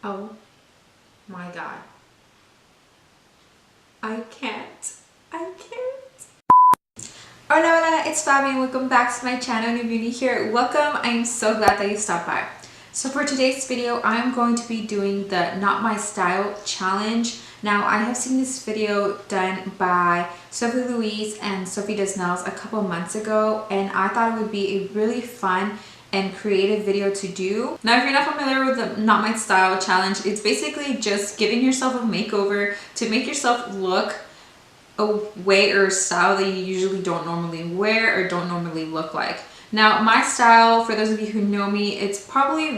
Oh my god. I can't. Hola hola, it's Fabi and welcome back to my channel. If you're new here, welcome. I am so glad that you stopped by. So for today's video, I'm going to be doing the Not My Style challenge. Now, I have seen this video done by Sophie Louise and Sophie Does Nails a couple months ago, and I thought it would be a really fun and creative video to do. Now, if you're not familiar with the Not My Style challenge, it's basically just giving yourself a makeover to make yourself look a way or style that you usually don't normally wear or don't normally look like. Now, my style, for those of you who know me, it's probably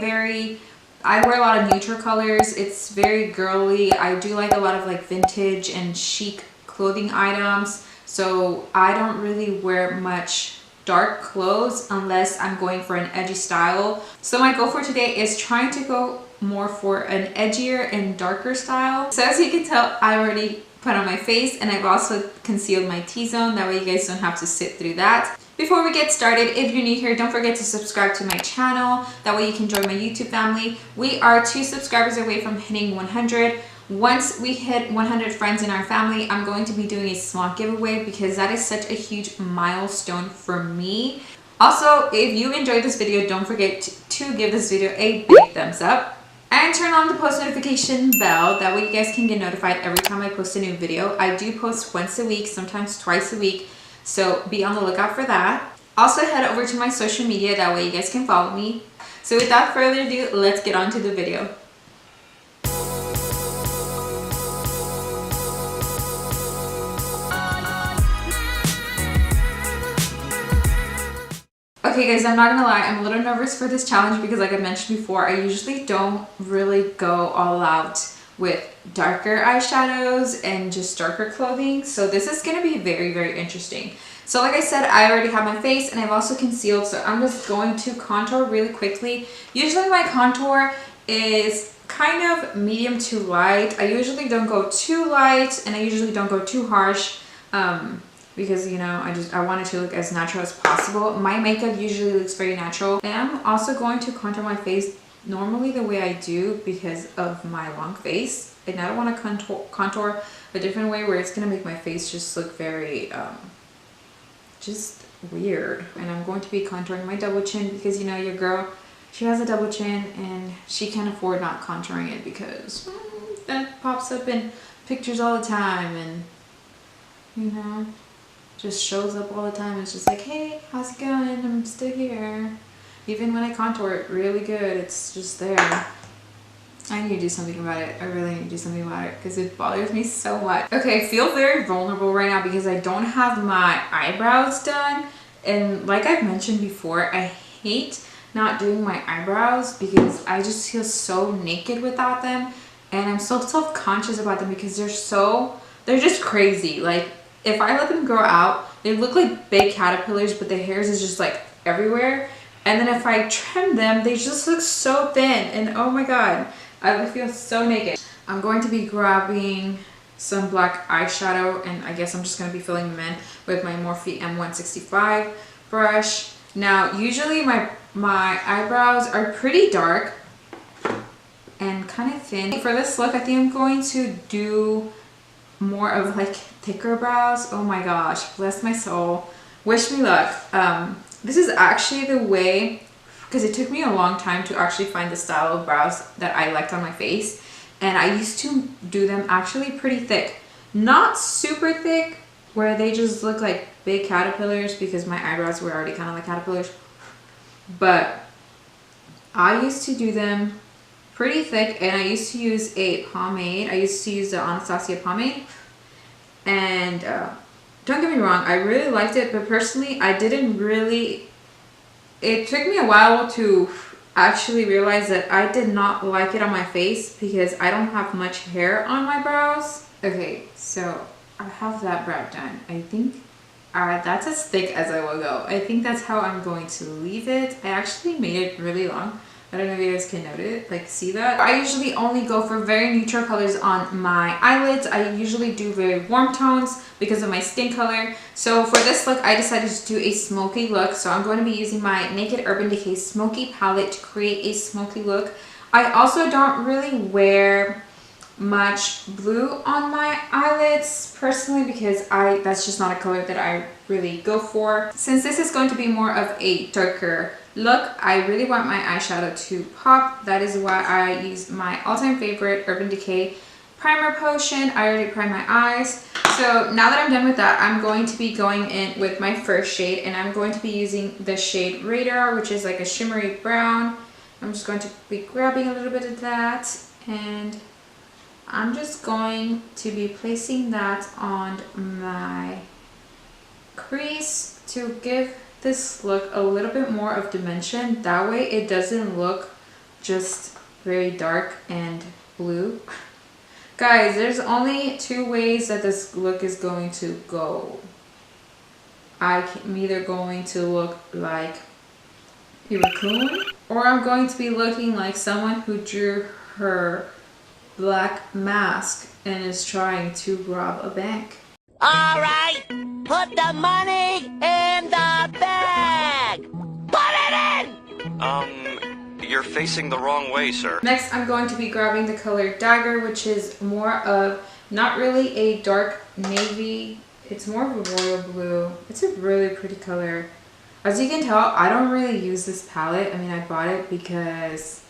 I wear a lot of neutral colors. It's very girly. I do like a lot of like vintage and chic clothing items. So I don't really wear much dark clothes unless I'm going for an edgy style. So my goal for today is trying to go more for an edgier and darker style. So as you can tell, I already put on my face and I've also concealed my T-zone. That way you guys don't have to sit through that. Before we get started, if you're new here, don't forget to subscribe to my channel. That way you can join my YouTube family. We are 2 subscribers away from hitting 100. Once we hit 100 friends in our family, I'm going to be doing a small giveaway because that is such a huge milestone for me. Also, if you enjoyed this video, don't forget to give this video a big thumbs up. And turn on the post notification bell. That way you guys can get notified every time I post a new video. I do post once a week, sometimes twice a week. So be on the lookout for that. Also head over to my social media. That way you guys can follow me. So without further ado, let's get on to the video. Okay guys, I'm not gonna lie, I'm a little nervous for this challenge because like I mentioned before, I usually don't really go all out with darker eyeshadows and just darker clothing. So this is gonna be very, very interesting. So like I said, I already have my face and I've also concealed, so I'm just going to contour really quickly. Usually my contour is kind of medium to light. I usually don't go too light and I usually don't go too harsh. Because you know I want it to look as natural as possible. My makeup usually looks very natural, and I'm also going to contour my face normally the way I do because of my long face, and I don't want to contour a different way where it's gonna make my face just look very just weird. And I'm going to be contouring my double chin because you know your girl, she has a double chin and she can't afford not contouring it because that pops up in pictures all the time, and you know, just shows up all the time. It's just like, hey, how's it going? I'm still here. Even when I contour it really good, it's just there. I need to do something about it. I really need to do something about it because it bothers me so much. Okay, I feel very vulnerable right now because I don't have my eyebrows done. And like I've mentioned before, I hate not doing my eyebrows because I just feel so naked without them. And I'm so self-conscious about them because they're just crazy. Like, if I let them grow out, they look like big caterpillars, but the hairs is just like everywhere. And then if I trim them, they just look so thin. And oh my god, I would feel so naked. I'm going to be grabbing some black eyeshadow, and I guess I'm just going to be filling them in with my Morphe M165 brush. Now, usually my eyebrows are pretty dark and kind of thin. For this look, I think I'm going to do more of like thicker brows. Oh my gosh, bless my soul, wish me luck. This is actually the way, because it took me a long time to actually find the style of brows that I liked on my face, and I used to do them actually pretty thick, not super thick where they just look like big caterpillars because my eyebrows were already kind of like caterpillars, but I used to do them pretty thick. And I used to use a pomade. I used to use the Anastasia pomade, and don't get me wrong, I really liked it, but personally I didn't really, it took me a while to actually realize that I did not like it on my face because I don't have much hair on my brows. Okay, so I have that brow done. I think that's as thick as I will go. I think that's how I'm going to leave it. I actually made it really long. I don't know if you guys can note it, like see that? I usually only go for very neutral colors on my eyelids. I usually do very warm tones because of my skin color. So for this look, I decided to do a smoky look. So I'm going to be using my Naked Urban Decay Smoky palette to create a smoky look. I also don't really wear much blue on my eyelids personally because that's just not a color that I really go for. Since this is going to be more of a darker look, I really want my eyeshadow to pop. That is why I use my all-time favorite Urban Decay primer potion. I already primed my eyes. So now that I'm done with that, I'm going to be going in with my first shade, and I'm going to be using the shade Radar, which is like a shimmery brown. I'm just going to be grabbing a little bit of that, and I'm just going to be placing that on my crease to give this look a little bit more of dimension. That way it doesn't look just very dark and blue. Guys, there's only two ways that this look is going to go. I'm either going to look like a raccoon, or I'm going to be looking like someone who drew her black mask and is trying to rob a bank. All right, put the money in the bag. Put it in! You're facing the wrong way, sir. Next, I'm going to be grabbing the color Dagger, which is more of not really a dark navy. It's more of a royal blue. It's a really pretty color. As you can tell, I don't really use this palette. I mean, I bought it because,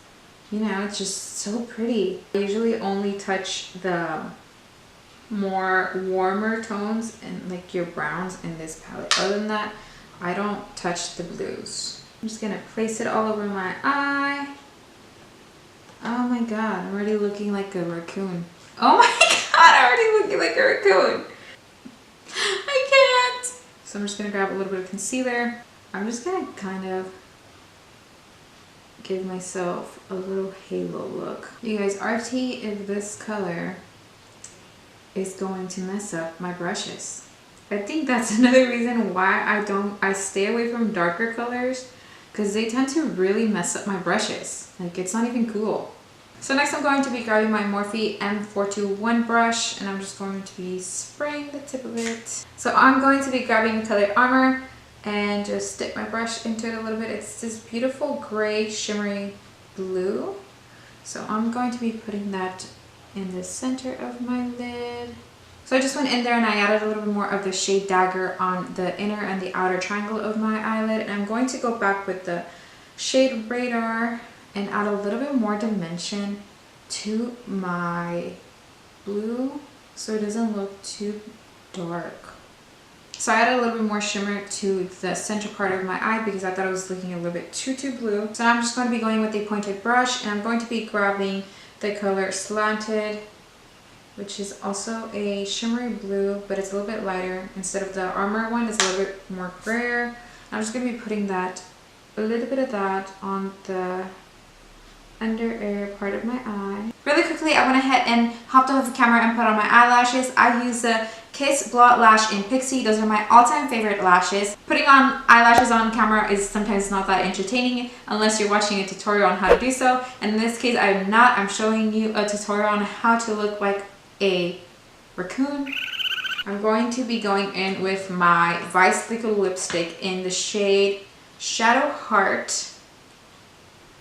you know, it's just so pretty. I usually only touch the more warmer tones and like your browns in this palette. Other than that, I don't touch the blues. I'm just gonna place it all over my eye. Oh my god, I'm already looking like a raccoon. Oh my god, I'm already looking like a raccoon. I can't. So I'm just gonna grab a little bit of concealer. I'm just gonna kind of give myself a little halo look. You guys, RT in this color is going to mess up my brushes. I think that's another reason why I stay away from darker colors, because they tend to really mess up my brushes. Like, it's not even cool. So next I'm going to be grabbing my Morphe M421 brush, and I'm just going to be spraying the tip of it. So I'm going to be grabbing the color Armor and just dip my brush into it a little bit. It's this beautiful gray shimmery blue. So I'm going to be putting that in the center of my lid. So I just went in there and I added a little bit more of the shade Dagger on the inner and the outer triangle of my eyelid. And I'm going to go back with the shade Radar and add a little bit more dimension to my blue so it doesn't look too dark. So I added a little bit more shimmer to the center part of my eye because I thought it was looking a little bit too blue. So now I'm just going to be going with a pointed brush, and I'm going to be grabbing the color Slanted, which is also a shimmery blue, but it's a little bit lighter. Instead of the Armor one, it's a little bit more grayer. I'm just going to be putting a little bit of that on the under area part of my eye. Really quickly, I went ahead and hopped off the camera and put on my eyelashes. I use the Kiss Blot Lash in Pixie. Those are my all-time favorite lashes. Putting on eyelashes on camera is sometimes not that entertaining unless you're watching a tutorial on how to do so. And in this case, I'm not. I'm showing you a tutorial on how to look like a raccoon. I'm going to be going in with my Vice Liquid Lipstick in the shade Shadow Heart.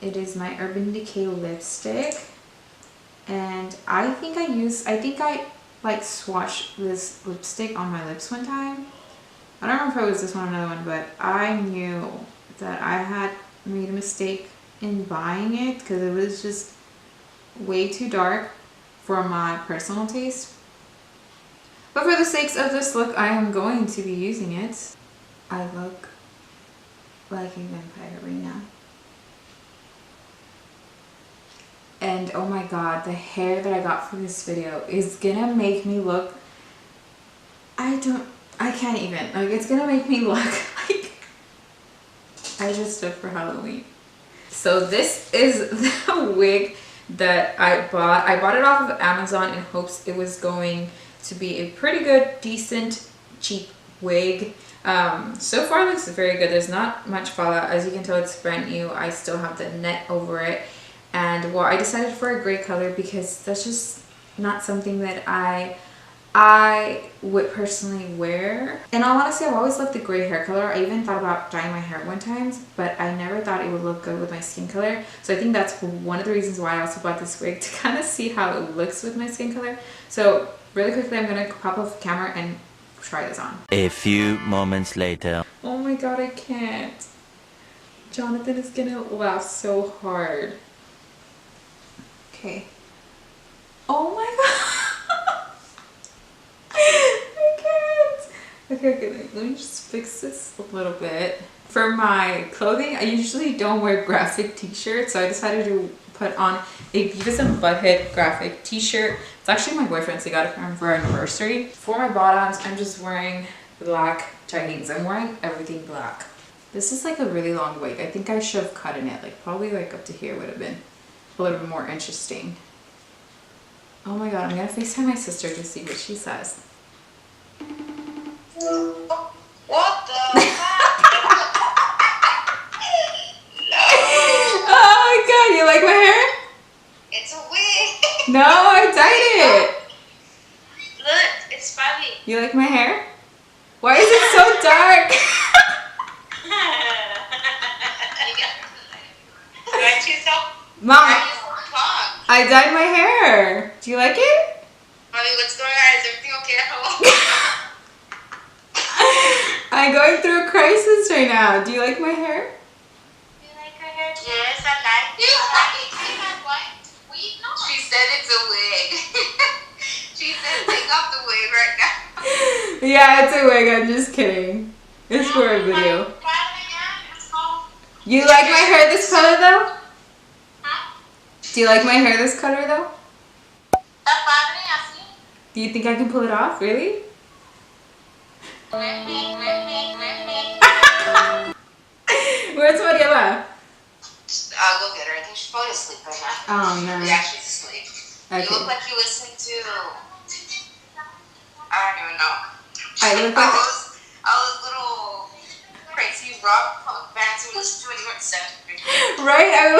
It is my Urban Decay lipstick, and I think I like swatched this lipstick on my lips one time. I don't remember if it was this one or another one, but I knew that I had made a mistake in buying it because it was just way too dark for my personal taste. But for the sakes of this look, I am going to be using it. I look like a vampire right now. And oh my god, the hair that I got for this video is gonna make me look, I can't even, like, it's gonna make me look like I just stood for Halloween. So this is the wig that I bought. I bought it off of Amazon in hopes it was going to be a pretty good, decent, cheap wig. So far it looks very good. There's not much fallout. As you can tell, it's brand new. I still have the net over it. And well, I decided for a gray color because that's just not something that I I would personally wear. And all honesty, I've always loved the gray hair color. I even thought about dyeing my hair one time, but I never thought it would look good with my skin color. So I think that's one of the reasons why I also bought this wig, to kind of see how it looks with my skin color. So really quickly, I'm gonna pop off the camera and try this on. A few moments later. Oh my god, I can't. Jonathan is gonna laugh so hard. Okay. Oh my god. I can't. Okay, let me just fix this a little bit. For my clothing, I usually don't wear graphic t-shirts, so I decided to put on a Beavis and Butthead graphic t-shirt. It's actually my boyfriend's. He got it for our anniversary. For my bottoms, I'm just wearing black jeggings. I'm wearing everything black. This is like a really long wig. I think I should have cut in it. Like probably like up to here would have been a little bit more interesting. Oh my god, I'm gonna FaceTime my sister to see what she says. What the fuck? Oh my god, you like my hair? It's a wig. No, I dyed it. Look, it's Fabi. You like my hair? Why is it so dark? Don't you so Mom, fuck? I dyed my hair. Do you like it? Fabi, what's going on? Is everything okay at home? I'm going through a crisis right now. Do you like my hair? You like her hair? Yes, I like it. You like it? You have what? Wig? No. She said it's a wig. She said take off the wig right now. Yeah, it's a wig. I'm just kidding. It's for a video. You like my hair this color though? Huh? Do you like my hair this color though? Do you think I can pull it off? Really? Where's Mariela? I'll go get her. I think she's probably asleep right now. Oh no. Yeah, she's asleep. Okay. You look like you listen to... I don't even know. I look like... I was little crazy rock punk bands we listened to when you were in 7th grade. Right? I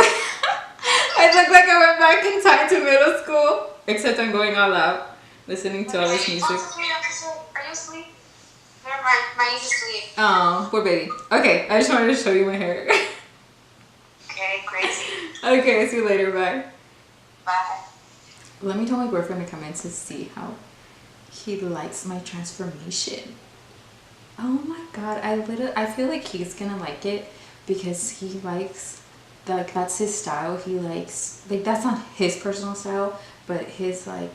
look like I went back in time to middle school. Except I'm going all out, listening to all this music. Are you asleep? Never mind. Mine's asleep. Oh, poor baby. Okay, I just wanted to show you my hair. Okay, crazy. Okay, see you later. Bye. Bye. Let me tell my boyfriend to come in to see how he likes my transformation. Oh my god, I feel like he's gonna like it because he likes, like, that's his style. He likes, like, that's not his personal style, but his like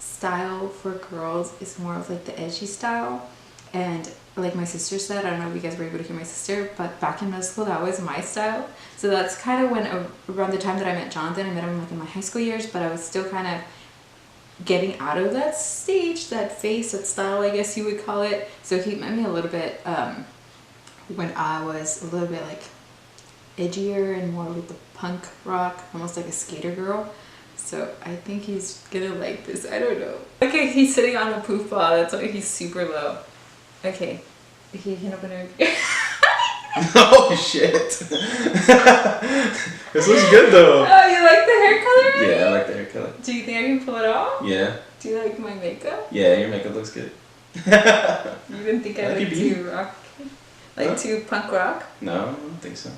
style for girls is more of like the edgy style. And like my sister said, I don't know if you guys were able to hear my sister, but back in middle school that was my style. So that's kind of when, around the time that I met Jonathan. I met him like in my high school years, but I was still kind of getting out of that stage, that phase, that style, I guess you would call it. So he met me a little bit when I was a little bit like edgier and more with the punk rock, almost like a skater girl. So I think he's gonna like this. I don't know. Okay, he's sitting on a poof ball. That's why he's super low. Okay, he can open it. Oh shit. This looks good though. Oh, you like the hair color? Yeah, I like the hair color. Do you think I can pull it off? Yeah. Do you like my makeup? Yeah, your makeup looks good. You didn't think I like too rock? Like Huh? too punk rock? No, I don't think so.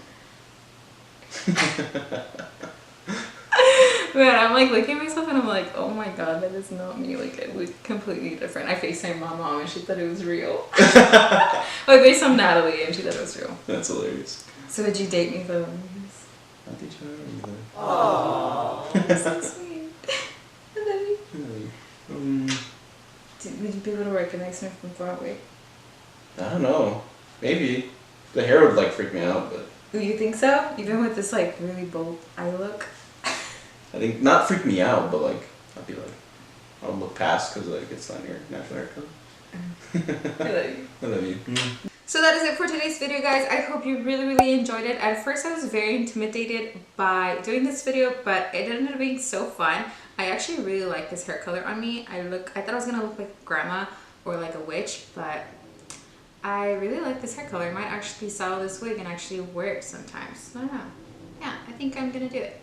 Man, I'm like looking at myself and I'm like, oh my god, that is not me. Like, it looked completely different. I FaceTimed my mom and she thought it was real. I FaceTimed Natalie and she thought it was real. That's hilarious. So would you date me for the movies? I'll teach her either. Aww, so sweet. I love you. Would you be able to recognize me from far away? I don't know. Maybe. The hair would like freak me out, but Do you think so? Even with this like really bold eye look? I think not freak me out, but like I'd be like, I'll look past because like it's not your natural hair color. I love you. I love you. So that is it for today's video, guys. I hope you really enjoyed it. At first I was very intimidated by doing this video, but it ended up being so fun. I actually really like this hair color on me. I thought I was gonna look like grandma or like a witch, but I really like this hair color. I might actually style this wig and actually wear it sometimes. I don't know. Yeah, I think I'm gonna do it.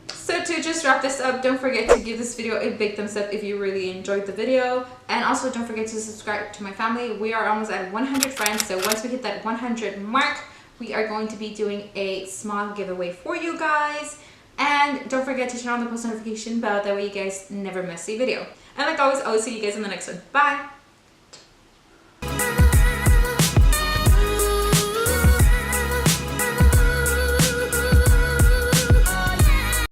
So to just wrap this up, don't forget to give this video a big thumbs up if you really enjoyed the video. And also don't forget to subscribe to my family. We are almost at 100 friends. So once we hit that 100 mark, we are going to be doing a small giveaway for you guys. And don't forget to turn on the post notification bell. That way you guys never miss a video. And like always, I'll see you guys in the next one. Bye!